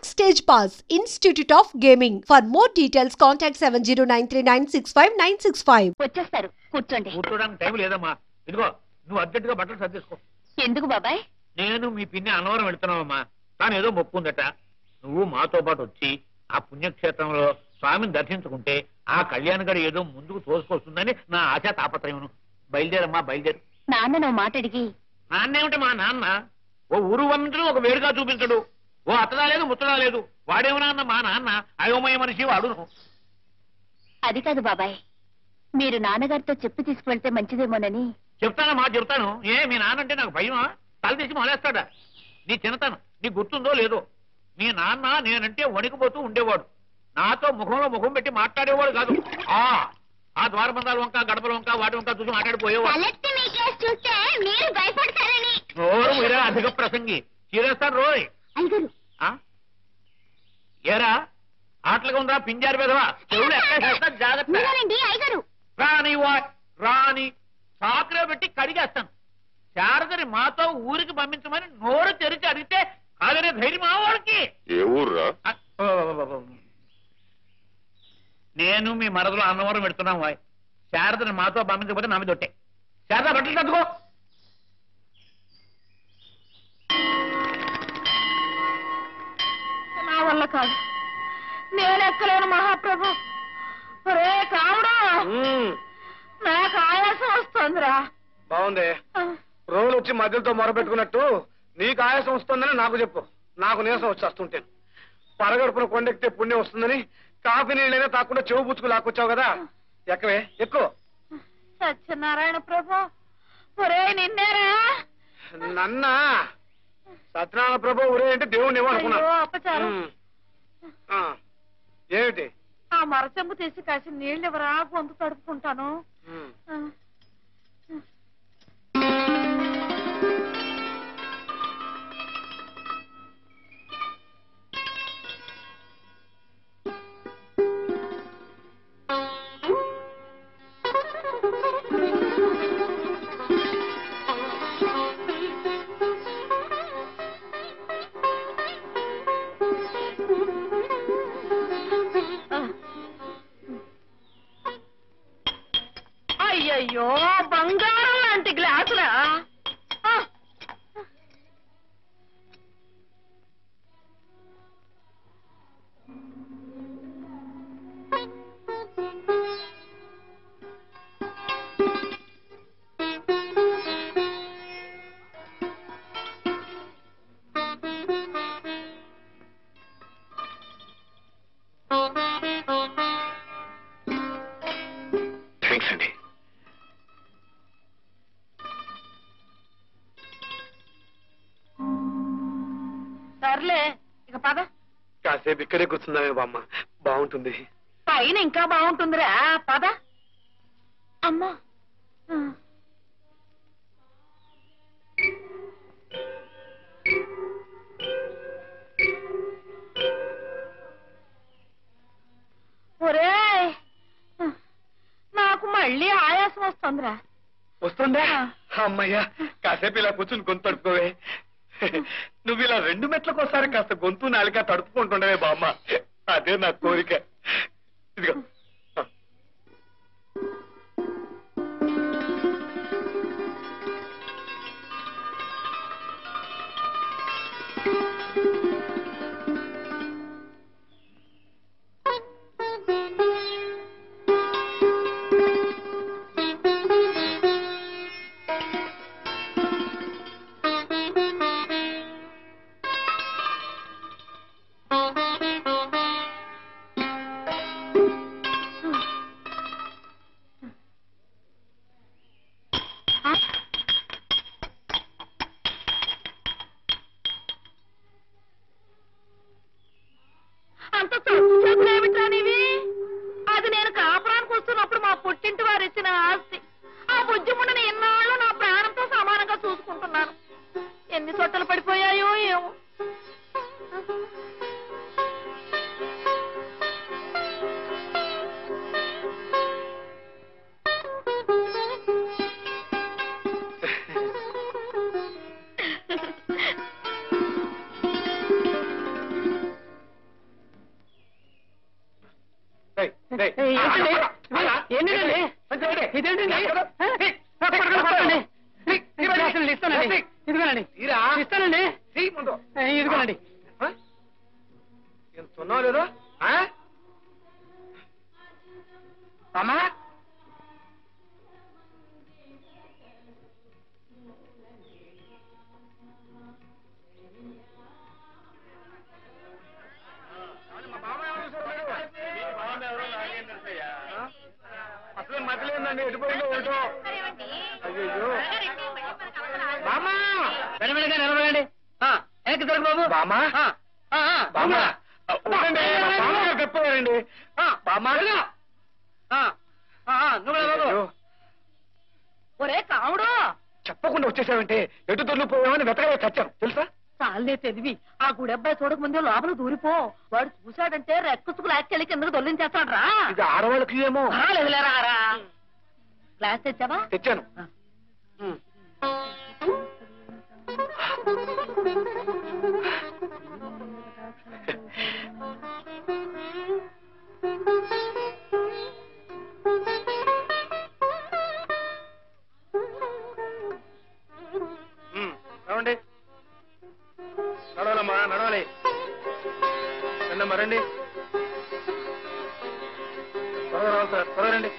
Backstage Pass, Institute of Gaming. For more details, contact 7093965965. వచ్చేస్తారు కూర్చోండి. కూర్చోడానికి టైం లేదమ్మా. ఇదిగో నువ్వు అర్జెంటుగా బట్టలు సర్దేసుకో. ఎందుకు బాబాయ్? నేను మీ పిన్ని అన్నవరం వెళ్తున్నావమ్మా. కానీ ఏదో మొక్కు ఉందట. నువ్వు మాతో పాటు వచ్చి ఆ పుణ్యక్షేత్రంలో స్వామిని దర్శించుకుంటే ఆ కళ్యాణ్ గడి ఏదో ముందుకు తోసుకొస్తుందని నా ఆశా తాపత్రయమును. బయలుదేరమ్మా బయలుదేరు. నాన్న నువ్వు మాట అడిగి. నాన్నేమిటి మా నాన్న ఓ ఊరు వంటలు ఒక వేడుగా చూపించడు. ఓ అత్తడా లేదు ముత్తడా లేదు. వాడేమన్నా అన్న మా నాన్న అయోమయ మనిషి వాడును. అది కాదు బాబాయ్, మీరు నాన్నగారితో చెప్పి తీసుకువెళ్తే మంచిదేమోనని. చెప్తానమ్మా చెప్తాను. మీ నాన్న అంటే నాకు భయమా? తల తీసి మొలేస్తాడా? నీ చిన్నతనం నీ గుర్తుందో లేదో? మీ నాన్న నేనంటే వణికిపోతూ ఉండేవాడు. నాతో ముఖంలో ముఖం పెట్టి మాట్లాడేవాడు కాదు. ఆ ద్వారబంధాల వంక గడపల వంక వాటి వంక చూసి మాట్లాడిపోయేవాడు. అధిక ప్రసంగి చీరేస్తాడు రోయ్. ఏరా ఆటలుగా ఉందా పింజారి పెదవా? చెవులు ఎక్కడ జాగ్రత్త. రాని రాని సాకులో పెట్టి కడిగేస్తాను. శారదని మాతో ఊరికి పంపించమని నోరు తెరిచి అడిగితే కాదనే ధైర్యం వాడికి. ఏ ఊర్రా? నేను మీ మరదలో అన్నవరం పెడుతున్నాం వాయ్. శారదని మాతో పంపించకపోతే నా మీద ఒట్టే. శారద బట్టలు కట్టుకో. నా వల్ల కాదు, నేను ఎక్కలేను మహాప్రభు. రే కావుడా, నాకు ఆయాసం వస్తుందిరా. బాగుంది. రోజులు వచ్చి మధ్యలతో మొరబెట్టుకున్నట్టు నీకు ఆయాసం వస్తుందని నాకు చెప్పు. నాకు నీరసం వచ్చేస్తుంటాను. పరగడుపున కొండెక్కితే పుణ్యం వస్తుందని కాఫీ నీళ్ళైనా తాకుండా చెవు పుచ్చుకు లాక్కొచ్చావు కదా. ఎక్కవే ఎక్కువ. సత్యనారాయణ ప్రభు, ఒరే నిన్నేరా? నన్నా? సత్యనారాయణ ప్రభు ఒరే అంటే దేవుణ్ణి ఏమనుకున్నా. ఏమిటి? ఆ మరచెంబు తీసి కాసి నీళ్ళు ఎవరా, గొంతు తడుపుకుంటాను. అయ్యయ్యో, బంగారం లాంటి గ్లాసులా? థ్యాంక్స్ అండి. సర్లే ఇక పద. కాసేపు ఇక్కడే కూర్చుందామే బామ్మ, బాగుంటుంది. పైన ఇంకా బాగుంటుందిరా, పద. అమ్మా ఒరే, నాకు మళ్ళీ ఆయాసం వస్తుందిరా. వస్తుందా? అమ్మయ్యా, కాసేపు ఇలా కూర్చుని గొంతు తడుపుకోవే. నువ్వు ఇలా 2 మెట్లకోసారి కాస్త గొంతు నాలిక తడుపుకుంటుండవే బామ్మ. అదే నా కోరిక. ఇదిగో. ఇస్తానండి, ఇదిగోనండి, ఇస్తానండి, ఇదిగోనండి. ఎంత ఉన్నావు లేదు అమ్మా? అసలే మధ్యలేదండి, ఎటుపోయిందో ఒకటో. అయ్యో బామా, వెనవెనగా నిలబడండి. వెనక్కి తిరగ బాబు. బామా బామా చెప్పారండి. బామా నువ్వు ఒరే కావుడు, చెప్పకుండా వచ్చేసావంటే ఎటు దొరికిపోయామని వెతకలే చచ్చాను తెలుసా? చాలే తెలివి. ఆ గుడి అబ్బాయి చూడక ముందే లోపల దూరిపో. వాడు చూశాడంటే రెక్కుసుకు లాక్కెళ్ళి కిందకు దొల్లించేస్తాడు రా. ఇది ఆడవాళ్ళకి ఏమో. లేదులేరా. గ్లాస్ తెచ్చావా? తెచ్చాను. నడవండి, నడవాలమ్మా, నడవాలి. రండమ్మా, రండి. త్వరగా రావాలి సార్, త్వరగా రండి.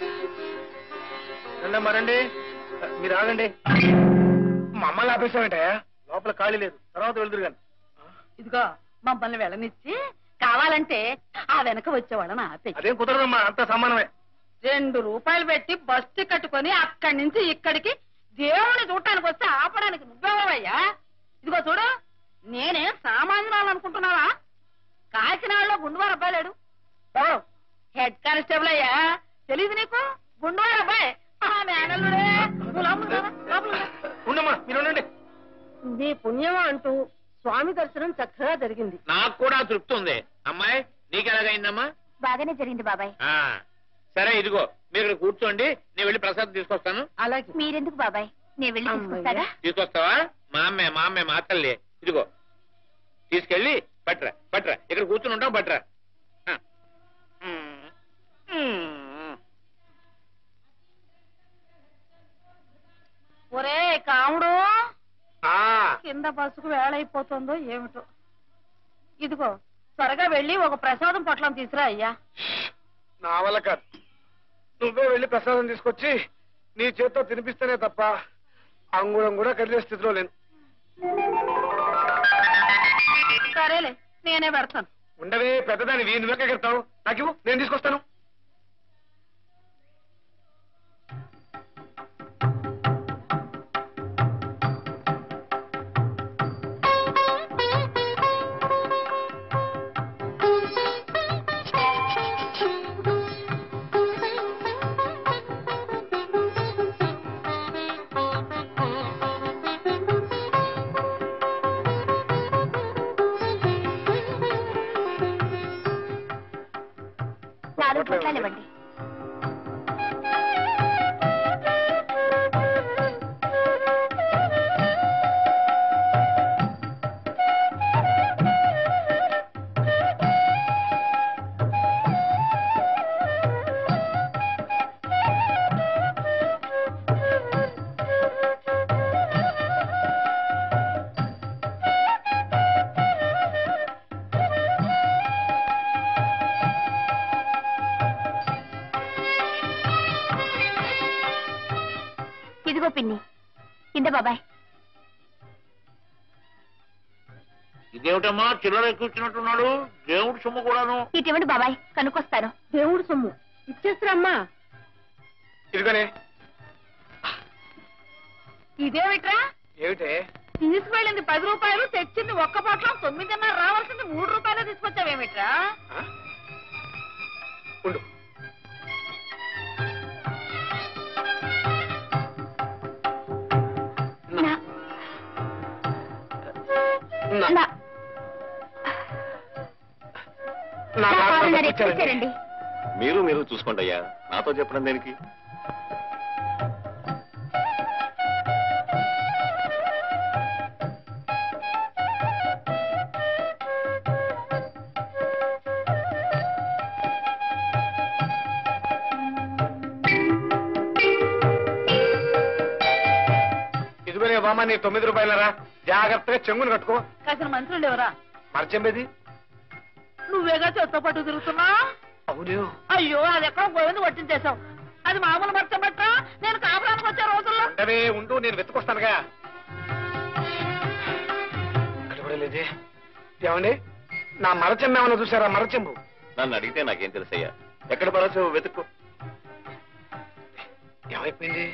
రండమ్మా, రండి. మీరు ఆగండి. మమ్మల్ని ఆపేసామంటే లోపల ఖాళీ లేదు, తర్వాత వెళ్తురు కానీ. ఇదిగో మమ్మల్ని వెళ్ళనిచ్చి కావాలంటే ఆ వెనక వచ్చేవాళ్ళని ఆపే. అదేం కుదరదమ్మా, అంతా సమానమే. 2 రూపాయలు పెట్టి బస్సు కట్టుకొని అక్కడి నుంచి ఇక్కడికి దేవుని చూడటానికి వస్తే ఆపడానికి నువ్వెవరయ్యా? ఇదిగో చూడు, నేనేం సామాన్యురాలు అనుకుంటున్నావా? కాకినాడలో గుండువారు అబ్బాయి లేడు, హెడ్ కానిస్టేబుల్ అయ్యా, తెలీదు నీకు? గుండువారు అబ్బాయి ఉండమ్మా, మీరు ఉండండి. నీ పుణ్యమా అంటూ స్వామి దర్శనం చక్కగా జరిగింది. నాకు కూడా తృప్తి ఉంది. అమ్మాయి నీకు ఎలాగైందమ్మా? బాగానే జరిగింది బాబాయ్. సరే, ఇదిగో మీరు ఇక్కడ కూర్చోండి, నేను వెళ్ళి ప్రసాదం తీసుకొస్తాను. అలాగే. మీరెందుకు బాబాయ్, నేను వెళ్ళి తీసుకొస్తాగా. తీసుకొస్తావా? మా అమ్మే మా తల్లి. ఇదిగో తీసుకెళ్ళి పట్రా పట్రా, ఇక్కడ కూర్చుని ఉంటాం, పట్రా. ఒరే కాముడు, ఆ కింద బస్సుకు వేళైపోతుందో ఏమిటో. ఇదిగో త్వరగా వెళ్ళి ఒక ప్రసాదం పొట్లం తీసురా అయ్యా. నా వల్ల కాదు, నువ్వే వెళ్ళి ప్రసాదం తీసుకొచ్చి నీ చేత్తో తినిపిస్తేనే తప్ప అంగుళం కూడా కదిలే స్థితిలో లేను. సరేలే, నేనే పెడతాను. ఉండవే పెద్దదాని, నువ్వెక్క కడతావు? నాకు ఇవ్వు, నేను తీసుకొస్తాను. పొట్లాలివ్వండి. ఇదిగో పిన్ని, కింద బాబాయ్. ఇదేమిటమ్మా చిల్లర ఎక్కువచ్చినట్టున్నాడు? దేవుడు సొమ్ము కూడాను. ఇటువంటి బాబాయ్ కనుక్కొస్తాను. దేవుడు సొమ్ము ఇచ్చేస్తారమ్మా. ఇదిగోనే. ఇదేమిట్రా? ఏమిటే? తీసుకువెళ్ళింది 10 రూపాయలు, తెచ్చింది ఒక్క పొట్లం 9.5, రావాల్సింది 3 రూపాయలు తీసుకొచ్చావేమిట్రా? ఉండు. ఎక్కువచ్చారండి. మీరు చూసుకోండి అయ్యా, నాతో చెప్పడం దేనికి? ఏమమ్మా నీ 9 రూపాయలరా? జాగ్రత్తగా చెంగుని కట్టుకో. కాసిన మంత్రులు ఎవరా? మరచెంబేది నువ్వేగా చెత్త పట్టు తిరుగుతున్నా. అవును. అయ్యో అది ఎక్కడో గోవింద పట్టించేశావు. అది మామూలు మర్చబెట్టా. నేను కాపురానికి వచ్చే రోజుల్లో ఉండవే ఉండు, నేను వెతుకొస్తానుగా. ఇక్కడ కూడా లేదే. ఏమండి నా మరచెంబు ఏమన్నా చూసారా? మరచెంబు నన్ను అడిగితే నాకేం తెలుసయ్యా. ఎక్కడ పరచు వెతుక్కో. ఏమైపోయింది?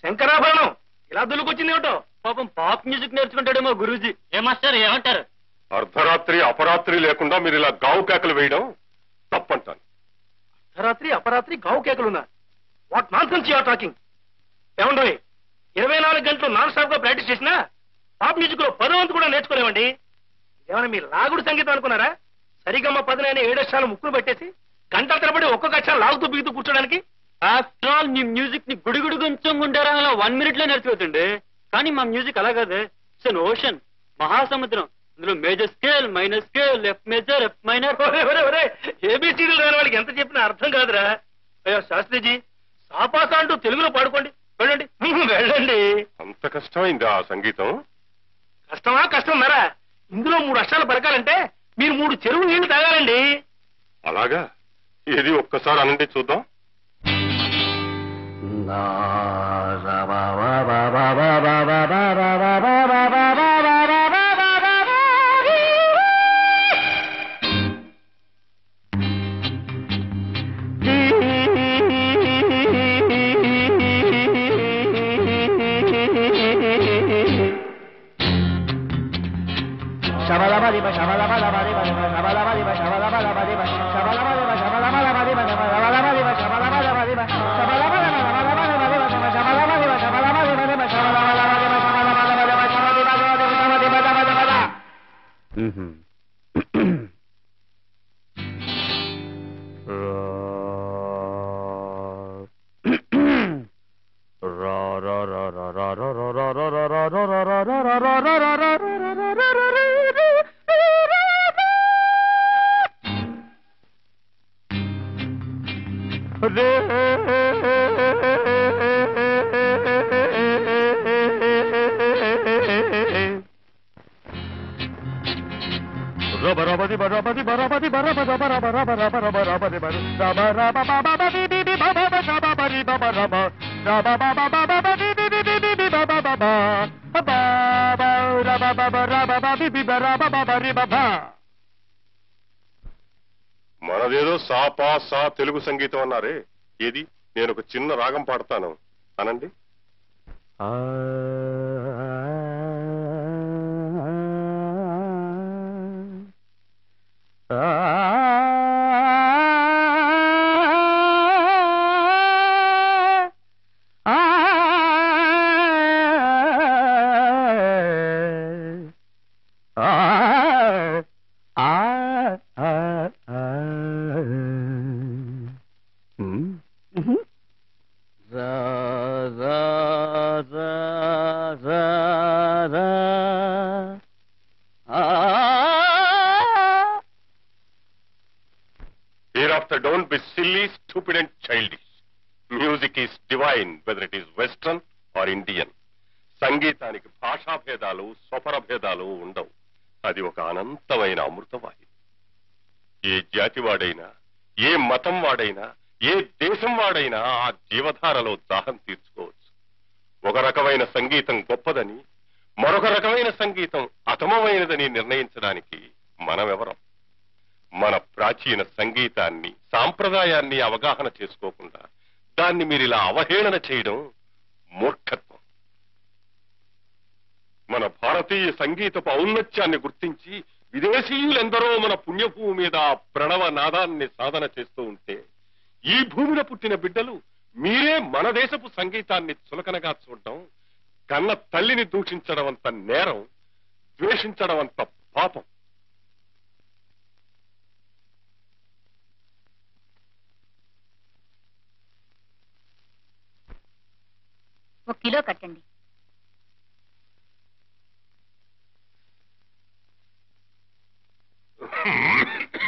శంకరాభరణం ఇలా దులుకొచ్చింది ఏమిటో? పాపం పాప్ మ్యూజిక్ నేర్చుకుంటాడేమో గురూజీ. ఏ మాస్టర్ ఏమంటారు? అర్ధరాత్రి అపరాత్రి లేకుండా మీరు ఇలా గావు కేకలు వేయడం తప్పంటాను. అర్ధరాత్రి అపరాత్రి గావు కేకలున్నా? What nonsense you're talking? ఏమండో 24 గంటలు నాన్ స్టాప్ గా ప్రాక్టీస్ చేసినా పాప్ మ్యూజిక్ లో 10వ వంతు కూడా నేర్చుకోలేమండి. ఏమైనా మీరు లాగుడు సంగీతం అనుకున్నారా? సరిగమ్మ 10 అనే 7 అక్షరాలు ముక్కులు పెట్టేసి గంటల తరబడి ఒక్కొక్క అక్షరం లాగుతూ బిగుతూ కూర్చోడానికి. ఆఫ్టర్ ఆల్ మీ మ్యూజిక్ ని గుడిగుడు కొంచెం ఉంటారా అలా 1 minute లో నేర్చుకోతుండే. కానీ మా మ్యూజిక్ అలా కాదు. ఇట్స్ అన్ ఓషన్, మహాసముద్రం. అందులో major scale, minor scale, F major, F minor. ఏబిసిడీలు రాని వాళ్ళకి ఎంత చెప్పినా అర్థం కాదురా. అయ్యో శాస్త్రిజీ, సాపాస అంటూ తెలుగులో పాడుకోండి. వెళ్ళండి వెళ్ళండి. అంత కష్టమైందా ఆ సంగీతం? కష్టమా కష్టమన్నారా? ఇందులో 3 అక్షరాలు పలకాలంటే మీరు 3 చెరువు నీళ్లు తాగాలండి. అలాగా? ఏది ఒక్కసారి అనండి చూద్దాం. మనదేదో సాపా సా తెలుగు సంగీతం అన్నారే, ఏది నేను ఒక చిన్న రాగం పాడతాను అనండి. Hereafter don't be silly, stupid and childish. Music is divine, whether it is Western or Indian. సంగీతానికి భాషా భేదాలు స్వపర భేదాలు ఉండవు. అది ఒక అనంతమైన అమృతవాహిని. ఏ జాతి వాడైనా, ఏ మతం వాడైనా, ఏ దేశం వాడైనా ఆ జీవధారలో దాహం తీర్చుకోవచ్చు. ఒక రకమైన సంగీతం గొప్పదని, మరొక రకమైన సంగీతం అతమమైనదని నిర్ణయించడానికి మనమెవరం? మన ప్రాచీన సంగీతాన్ని, సాంప్రదాయాన్ని అవగాహన చేసుకోకుండా దాన్ని మీరిలా అవహేళన చేయడం మూర్ఖత్వం. మన భారతీయ సంగీతపు ఔన్నత్యాన్ని గుర్తించి విదేశీయులెందరో మన పుణ్యభూమి మీద ప్రణవ నాదాన్ని సాధన చేస్తూ ఉంటే, ఈ భూమిలో పుట్టిన బిడ్డలు మీరే మన దేశపు సంగీతాన్ని చులకనగా చూడడం, కన్న తల్లిని దూషించడం అంత నేరం, ద్వేషించడం అంత పాపం. ఒక కిలో కట్టండి.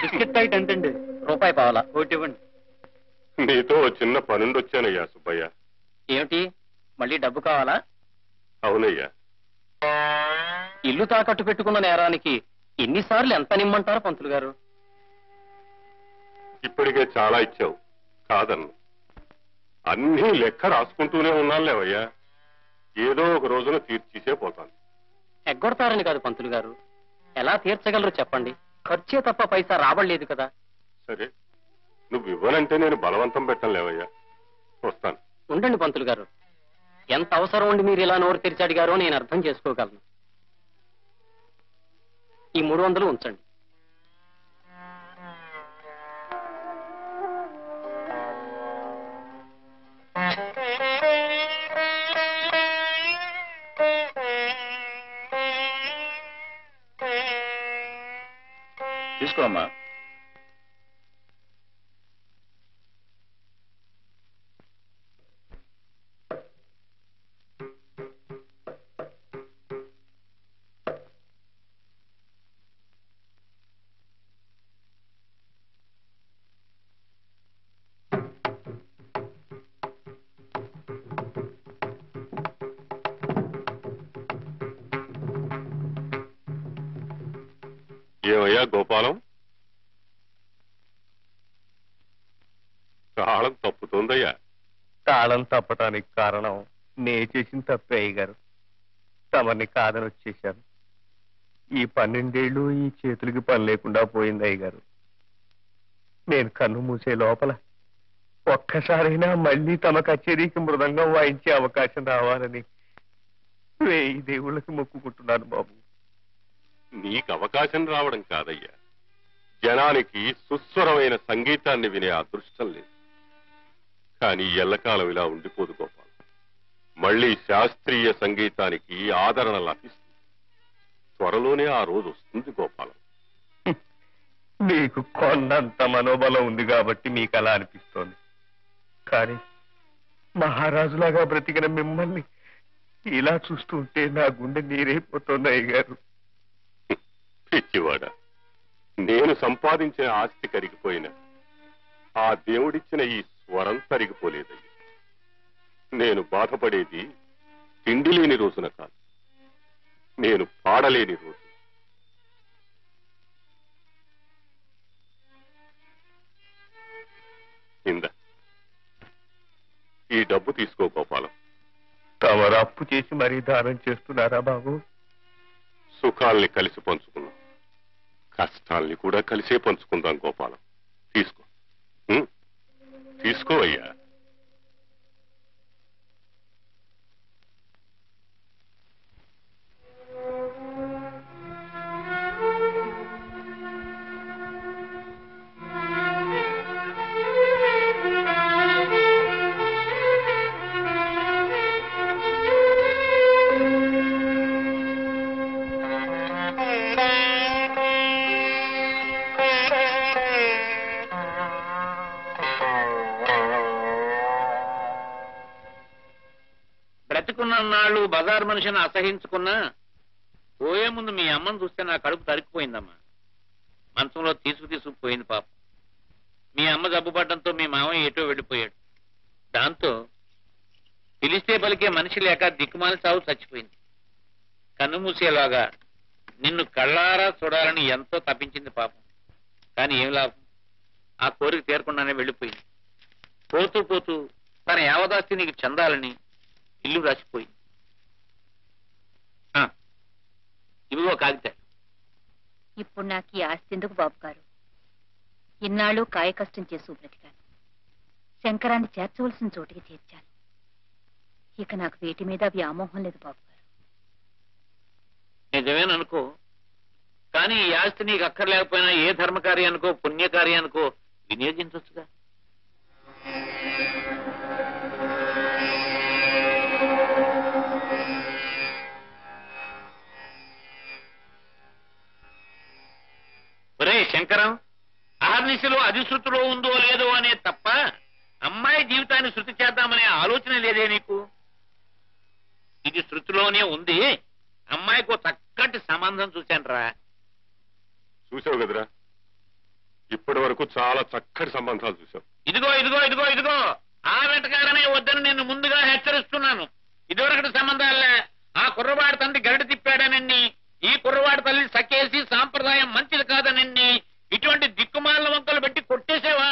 బిస్కెట్ ప్యాకెట్ ఎంతండి? రూపాయి పావాలా? ఒకటి ఇవ్వండి. నీతో చిన్న పనుండొచ్చానయ్యా సుబ్బయ్య. ఏమిటి, మళ్ళీ డబ్బు కావాలా? అవునయ్యా. ఇల్లు తాకట్టు పెట్టుకున్న నేరానికి ఎన్నిసార్లు ఎంత నిమ్మంటారు పంతులు గారు? ఇప్పటికే చాలా ఇచ్చావు, కాదన్ను. అన్నీ లెక్క రాసుకుంటూనే ఉన్నానులేవయ్యా. ఏదో ఒక రోజున తీర్చేసే పోతాను. ఎగ్గొడతారని కాదు పంతులు గారు, ఎలా తీర్చగలరు చెప్పండి? ఖర్చే తప్ప పైసా రాబడలేదు కదా. సరే, నువ్వు ఇవ్వనంటే నేను బలవంతం పెట్టలేవయ్యా. వస్తాను. ఉండండి పంతులు గారు, ఎంత అవసరం ఉండి మీరు ఇలా నోరు తెరిచి అడిగారో నేను అర్థం చేసుకోగలను. ఈ 300 ఉంచండి. తీసుకోమ్మా. ఏమయ్యా గోపాలం, తాళం తప్పుతోందయ్యా. తాళం తప్పటానికి కారణం నే చేసిన తప్పే అయ్యగారు. తమని కాదని వచ్చేశాను. ఈ 12 ఏళ్ళు ఈ చేతులకి పని లేకుండా పోయింది అయ్యగారు. నేను కన్ను మూసే లోపల ఒక్కసారైనా మళ్ళీ తమ కచేరీకి మృదంగం వాయించే అవకాశం రావాలని 1000 దేవుళ్ళకి మొక్కుకుంటున్నాను బాబు. నీకు అవకాశం రావడం కాదయ్యా, జనానికి సుస్వరమైన సంగీతాన్ని వినే అదృష్టం లేదు. కానీ ఎల్లకాలం ఇలా ఉండిపోదు గోపాలం. మళ్ళీ శాస్త్రీయ సంగీతానికి ఆదరణ లభిస్తుంది. త్వరలోనే ఆ రోజు వస్తుంది గోపాలం. మీకు కొండంత మనోబలం ఉంది కాబట్టి మీకు అలా అనిపిస్తోంది. కానీ మహారాజులాగా బ్రతికిన మిమ్మల్ని ఇలా చూస్తూ ఉంటే నా గుండె నీరైపోతుంది అయ్యగారు. పిచ్చివాడా, నేను సంపాదించిన ఆస్తి కరిగిపోయిన ఆ దేవుడిచ్చిన ఈ వరం తరిగిపోలేదయ్యా. నేను బాధపడేది తిండి లేని రోజున కాదు, నేను పాడలేని రోజు. ఇందా ఈ డబ్బు తీసుకో గోపాలం. తమరు అప్పు చేసి మరీ దానం చేస్తున్నారా బాబు? సుఖాల్ని కలిసి పంచుకుందాం, కష్టాల్ని కూడా కలిసే పంచుకుందాం గోపాలం. తీసుకో, తీసుకో అయ్యా. బ్రతికున్నాళ్ళు బజార్ మనిషిని అసహించుకున్నా పోయే ముందు మీ అమ్మను చూస్తే నా కడుపు తరిగిపోయిందమ్మా. మంచంలో తీసుకుపోయింది పాపం. మీ అమ్మ జబ్బుపడడంతో మీ మామయ్య ఎటో వెళ్ళిపోయాడు. దాంతో పిలిస్తే పలికే మనిషి లేక దిక్కుమాలి చావు చచ్చిపోయింది. కన్ను మూసేలాగా నిన్ను కళ్ళారా చూడాలని ఎంతో తప్పించింది పాపం. కానీ ఏం లాభం, ఆ కోరిక తీరకుండానే వెళ్ళిపోయింది. పోతూ పోతూ తన యావదాస్తి నీకు చెందాలని ఇల్లు రాసిపోయింది. ఇవిగో కాగితాలు. ఇప్పుడు నాకు ఈ ఆస్తి ఎందుకు బాబు గారు? ఇన్నాళ్ళు కాయ కష్టం చేసి బ్రతికాను. శంకరాన్ని చేర్చవలసిన చోటికి చేర్చాను. ఇక నాకు వీటి మీద వ్యామోహం లేదు బాబు గారు. నిజమేననుకో, కానీ ఈ ఆస్తి నీకు అక్కర్లేకపోయినా ఏ ధర్మకార్యానికో పుణ్యకార్యానికో వినియోగించవచ్చుగా. ఒరే శంకరం, అహర్నిశలో అది శృతిలో ఉందో లేదో అనే తప్ప అమ్మాయి జీవితాన్ని శృతి చేద్దామనే ఆలోచన లేదే నీకు? ఇది శృతిలోనే ఉంది. అమ్మాయికి చక్కటి సంబంధం చూశానురా. చూసావు కదరా, ఇప్పటి వరకు చాలా చక్కటి సంబంధాలు చూసావు. ఇదిగో ఇదిగో ఇదిగో ఇదిగో ఆ వెంటకాడనే వద్దని నేను ముందుగా హెచ్చరిస్తున్నాను. ఇదివరకటి సంబంధాలే. ఆ కుర్రవాడి తండ్రి గరిట తిప్పాడనని, ఈ కుర్రవాడి తల్లి సకేసి సాంప్రదాయం మంచిది కాదనని ఇటువంటి దిక్కుమాల వంకలు పెట్టి కొట్టేసేవా?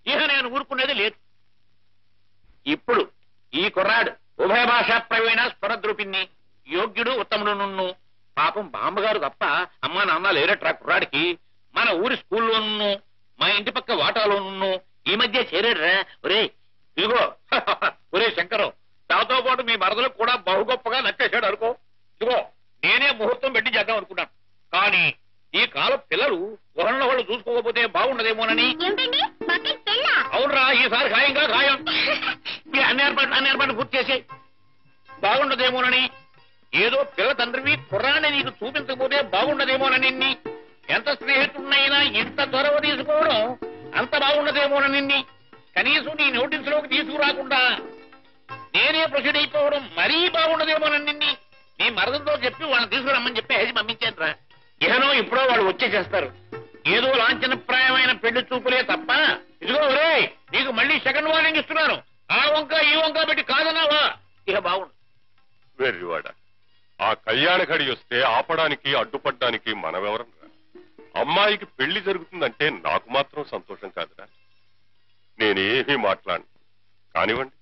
ఇహ నేను ఊరుకునేది లేదు. ఇప్పుడు ఈ కుర్రాడు ఉభయ భాషా ప్రవీణ స్వరద్రూపిణి, యోగ్యుడు ఉత్తముడు. నున్ను పాపం బామ్మగారు తప్ప అమ్మా నాన్న లేరట్రా కుర్రాడికి. మన ఊరి స్కూల్లోను మా ఇంటి పక్క వాటాలోను ఈ మధ్య చేరాడురా. ఒరే ఇదిగో ఒరే శంకరం, దాంతో పాటు మీ మరదలకు కూడా బహు గొప్పగా నచ్చేశాడు అనుకో. ఇదిగో నేనే ముహూర్తం పెట్టి చేద్దాం అనుకున్నాను. కానీ ఈ కాలం పిల్లలు ఒకళ్ళ వాళ్ళు చూసుకోకపోతే బాగుండదేమోనని. అవునరా, ఈసారి ఖాయంగా ఖాయం. అన్ని ఏర్పాటు పూర్తి చేసి బాగుండదేమోనని. ఏదో పిల్ల తండ్రివి కుర్రాన్ని నీకు చూపించకపోతే బాగుండదేమోనని. ఎంత స్నేహితుడినైనా ఇంత చొరవ తీసుకోవడం అంత బాగుండదేమోనని. కనీసం నీ నోటీసులోకి తీసుకురాకుండా నేనే ప్రొసీడ్ అయిపోవడం మరీ బాగుండదేమోనని నీ మరదలతో చెప్పి వాళ్ళని తీసుకురమ్మని చెప్పి హెజి పంపించాను రా. ఇహనో ఇప్పుడో వాళ్ళు వచ్చేసేస్తారు. ఏదో లాంఛనప్రాయమైన పెళ్లి చూపులే తప్ప. ఇదిగో ఒరే, నీకు మళ్ళీ సెకండ్ వార్నింగ్ ఇస్తున్నాను. ఆ వంక ఈ వంక పెట్టి కాదన్నావా ఇక బాగుండు. వెర్రివాడ, ఆ కళ్యాణ గడి వస్తే ఆపడానికి అడ్డుపడ్డానికి మనమెవరం రా? అమ్మాయికి పెళ్లి జరుగుతుందంటే నాకు మాత్రం సంతోషం కాదురా. నేనేమీ మాట్లాడను. కానివ్వండి.